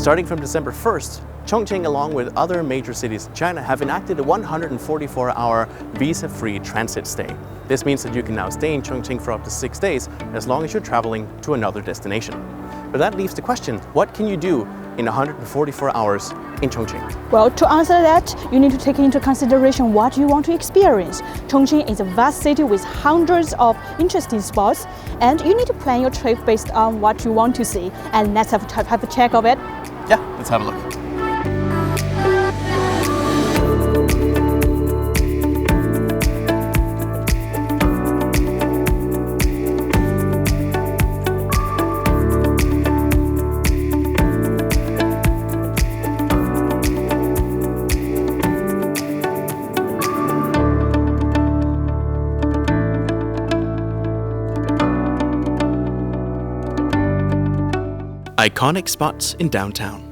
Starting from December 1st, Chongqing, along with other major cities in China, have enacted a 144-hour visa-free transit stay. This means that you can now stay in Chongqing for up to 6 days, as long as you're traveling to another destination. But that leaves the question, what can you do in 144 hours in Chongqing? Well, to answer that, you need to take into consideration what you want to experience. Chongqing is a vast city with hundreds of interesting spots, and you need to plan your trip based on what you want to see. And let's have a check of it. Yeah, let's have a look. Iconic spots in downtown.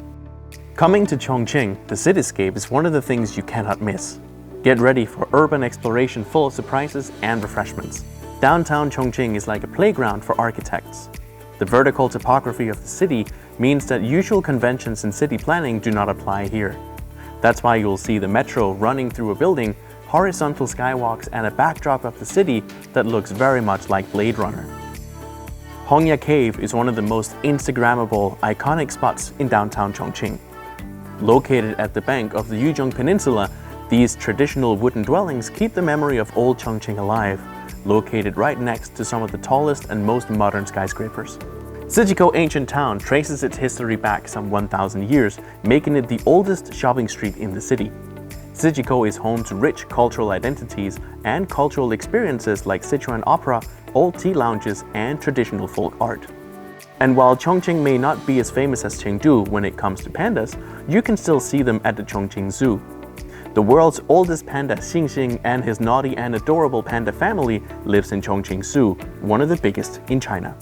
Coming to Chongqing, the cityscape is one of the things you cannot miss. Get ready for urban exploration full of surprises and refreshments. Downtown Chongqing is like a playground for architects. The vertical topography of the city means that usual conventions in city planning do not apply here. That's why you'll see the metro running through a building, horizontal skywalks, and a backdrop of the city that looks very much like Blade Runner. Hongya Cave is one of the most Instagrammable, iconic spots in downtown Chongqing. Located at the bank of the Yuzhong Peninsula, these traditional wooden dwellings keep the memory of old Chongqing alive, located right next to some of the tallest and most modern skyscrapers. Zijiko Ancient Town traces its history back some 1,000 years, making it the oldest shopping street in the city. Zijiko is home to rich cultural identities and cultural experiences like Sichuan opera, old tea lounges, and traditional folk art. And while Chongqing may not be as famous as Chengdu when it comes to pandas, you can still see them at the Chongqing Zoo. The world's oldest panda, Xingxing, and his naughty and adorable panda family lives in Chongqing Zoo, one of the biggest in China.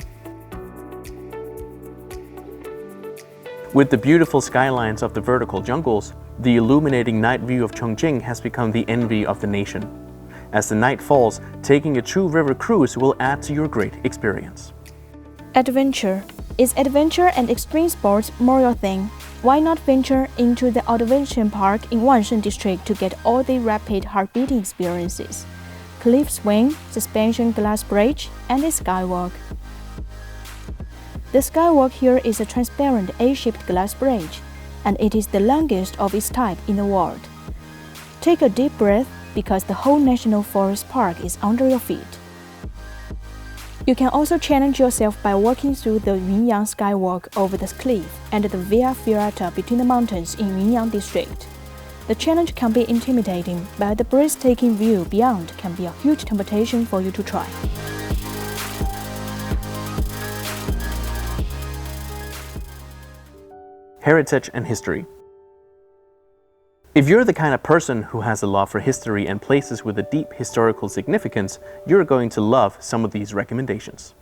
With the beautiful skylines of the vertical jungles, the illuminating night view of Chongqing has become the envy of the nation. As the night falls, taking a true river cruise will add to your great experience. Adventure. Is adventure and extreme sports more your thing? Why not venture into the Adventure Park in Wansheng district to get all the rapid heart-beating experiences? Cliff swing, suspension glass bridge, and a skywalk. The skywalk here is a transparent A-shaped glass bridge, and it is the longest of its type in the world. Take a deep breath because the whole National Forest Park is under your feet. You can also challenge yourself by walking through the Yunyang Skywalk over the cliff and the Via Ferrata between the mountains in Yunyang district. The challenge can be intimidating, but the breathtaking view beyond can be a huge temptation for you to try. Heritage and history. If you're the kind of person who has a love for history and places with a deep historical significance, you're going to love some of these recommendations.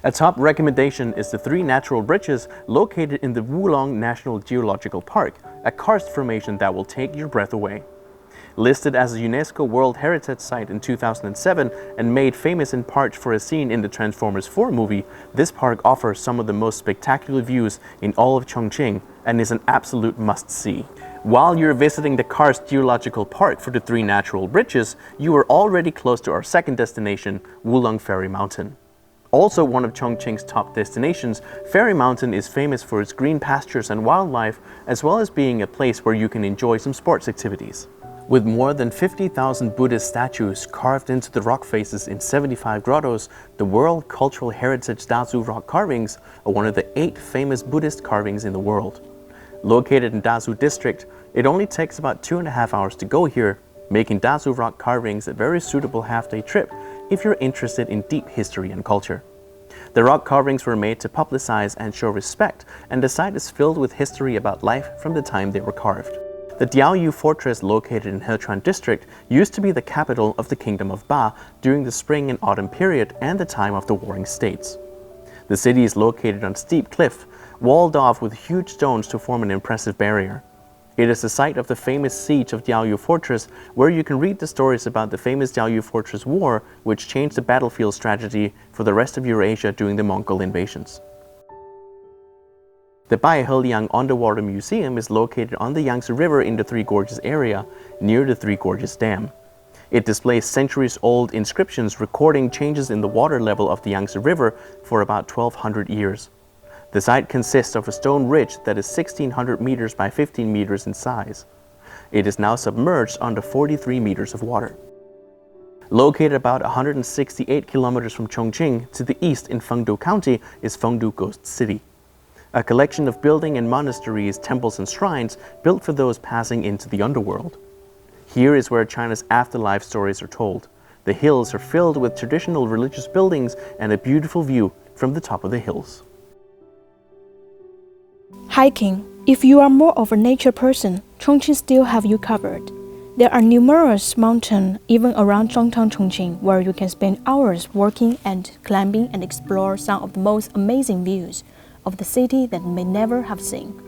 A top recommendation is the 3 natural bridges located in the Wulong National Geological Park, a karst formation that will take your breath away. Listed as a UNESCO World Heritage Site in 2007 and made famous in part for a scene in the Transformers 4 movie, this park offers some of the most spectacular views in all of Chongqing and is an absolute must-see. While you're visiting the Karst Geological Park for the 3 natural bridges, you are already close to our second destination, Wulong Ferry Mountain. Also one of Chongqing's top destinations, Ferry Mountain is famous for its green pastures and wildlife, as well as being a place where you can enjoy some sports activities. With more than 50,000 Buddhist statues carved into the rock faces in 75 grottos, the World Cultural Heritage Dazu rock carvings are one of the 8 famous Buddhist carvings in the world. Located in Dazu district, it only takes about 2.5 hours to go here, making Dazu rock carvings a very suitable half-day trip if you're interested in deep history and culture. The rock carvings were made to publicize and show respect, and the site is filled with history about life from the time they were carved. The Diaoyu Fortress located in Hechuan district used to be the capital of the Kingdom of Ba during the spring and autumn period and the time of the Warring States. The city is located on a steep cliff, walled off with huge stones to form an impressive barrier. It is the site of the famous siege of Diaoyu Fortress, where you can read the stories about the famous Diaoyu Fortress War, which changed the battlefield strategy for the rest of Eurasia during the Mongol invasions. The Baiheliang Underwater Museum is located on the Yangtze River in the Three Gorges area, near the Three Gorges Dam. It displays centuries-old inscriptions recording changes in the water level of the Yangtze River for about 1,200 years. The site consists of a stone ridge that is 1,600 meters by 15 meters in size. It is now submerged under 43 meters of water. Located about 168 kilometers from Chongqing to the east in Fengdu County is Fengdu Ghost City, a collection of buildings and monasteries, temples and shrines built for those passing into the underworld. Here is where China's afterlife stories are told. The hills are filled with traditional religious buildings and a beautiful view from the top of the hills. Hiking. If you are more of a nature person, Chongqing still have you covered. There are numerous mountains even around downtown Chongqing where you can spend hours walking and climbing and explore some of the most amazing views of the city that you may never have seen.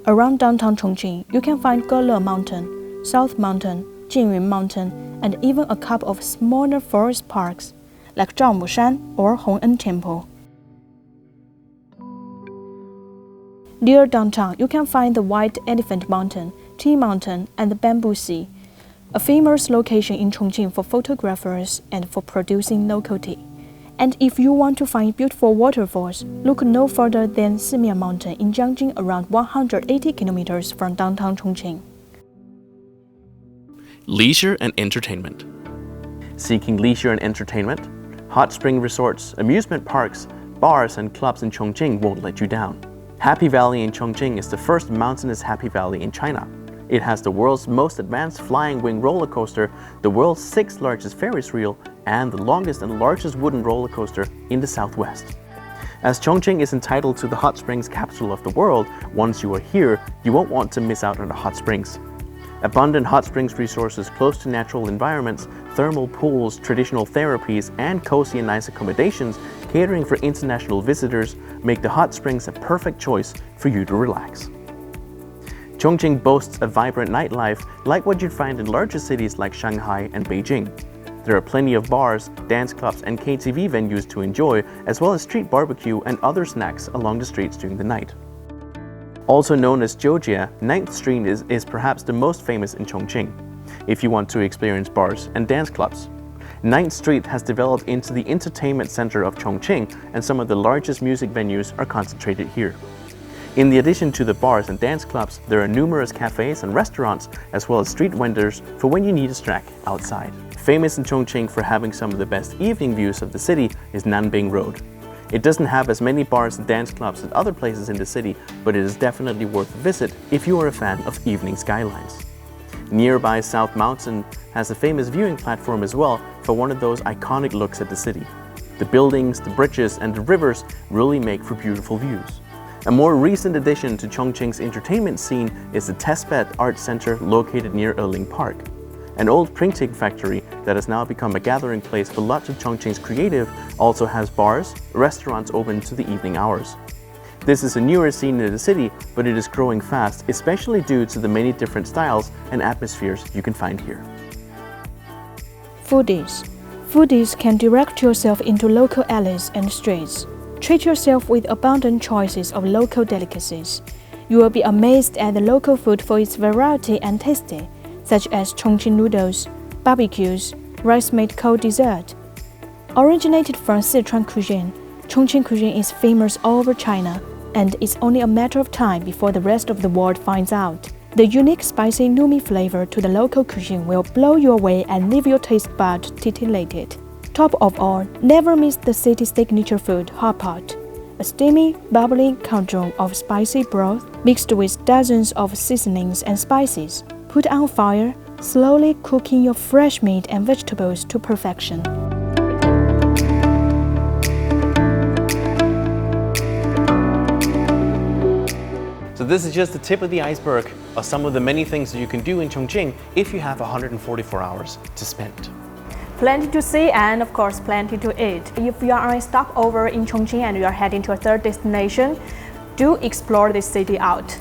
Around downtown Chongqing, you can find Gele Mountain, South Mountain, Jingyun Mountain, and even a couple of smaller forest parks like Zhaomushan or Hongen Temple. Near downtown, you can find the White Elephant Mountain, Tea Mountain, and the Bamboo Sea, a famous location in Chongqing for photographers and for producing local tea. And if you want to find beautiful waterfalls, look no further than Simian Mountain in Jiangjing, around 180 kilometers from downtown Chongqing. Leisure and entertainment. Seeking leisure and entertainment? Hot spring resorts, amusement parks, bars and clubs in Chongqing won't let you down. Happy Valley in Chongqing is the first mountainous happy valley in China. It has the world's most advanced flying wing roller coaster, the world's 6th largest Ferris wheel, and the longest and largest wooden roller coaster in the southwest. As Chongqing is entitled to the hot springs capital of the world, once you are here, you won't want to miss out on the hot springs. Abundant hot springs resources close to natural environments, thermal pools, traditional therapies, and cozy and nice accommodations catering for international visitors make the hot springs a perfect choice for you to relax. Chongqing boasts a vibrant nightlife like what you'd find in larger cities like Shanghai and Beijing. There are plenty of bars, dance clubs, and KTV venues to enjoy, as well as street barbecue and other snacks along the streets during the night. Also known as Jiujie, 9th Street is perhaps the most famous in Chongqing, if you want to experience bars and dance clubs. 9th Street has developed into the entertainment center of Chongqing, and some of the largest music venues are concentrated here. In addition to the bars and dance clubs, there are numerous cafes and restaurants, as well as street vendors for when you need a snack outside. Famous in Chongqing for having some of the best evening views of the city is Nanbing Road. It doesn't have as many bars and dance clubs as other places in the city, but it is definitely worth a visit if you are a fan of evening skylines. Nearby South Mountain has a famous viewing platform as well for one of those iconic looks at the city. The buildings, the bridges, and the rivers really make for beautiful views. A more recent addition to Chongqing's entertainment scene is the Testbed Art Center located near Erling Park. An old printing factory that has now become a gathering place for lots of Chongqing's creative also has bars, restaurants open to the evening hours. This is a newer scene in the city, but it is growing fast, especially due to the many different styles and atmospheres you can find here. Foodies. Foodies can direct yourself into local alleys and streets. Treat yourself with abundant choices of local delicacies. You will be amazed at the local food for its variety and tasty, such as Chongqing noodles, barbecues, rice-made cold dessert. Originated from Sichuan cuisine, Chongqing cuisine is famous all over China, and it's only a matter of time before the rest of the world finds out. The unique spicy numi flavor to the local cuisine will blow you away and leave your taste bud titillated. Top of all, never miss the city's signature food, hotpot, a steamy, bubbling cauldron of spicy broth mixed with dozens of seasonings and spices. Put on fire, slowly cooking your fresh meat and vegetables to perfection. So this is just the tip of the iceberg of some of the many things that you can do in Chongqing if you have 144 hours to spend. Plenty to see and of course plenty to eat. If you are on a stopover in Chongqing and you are heading to a third destination, do explore this city out.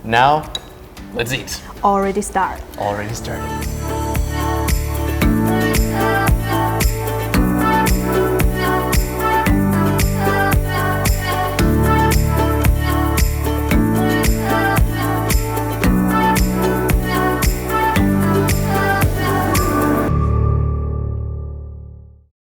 Now, let's eat. Already started. Already started.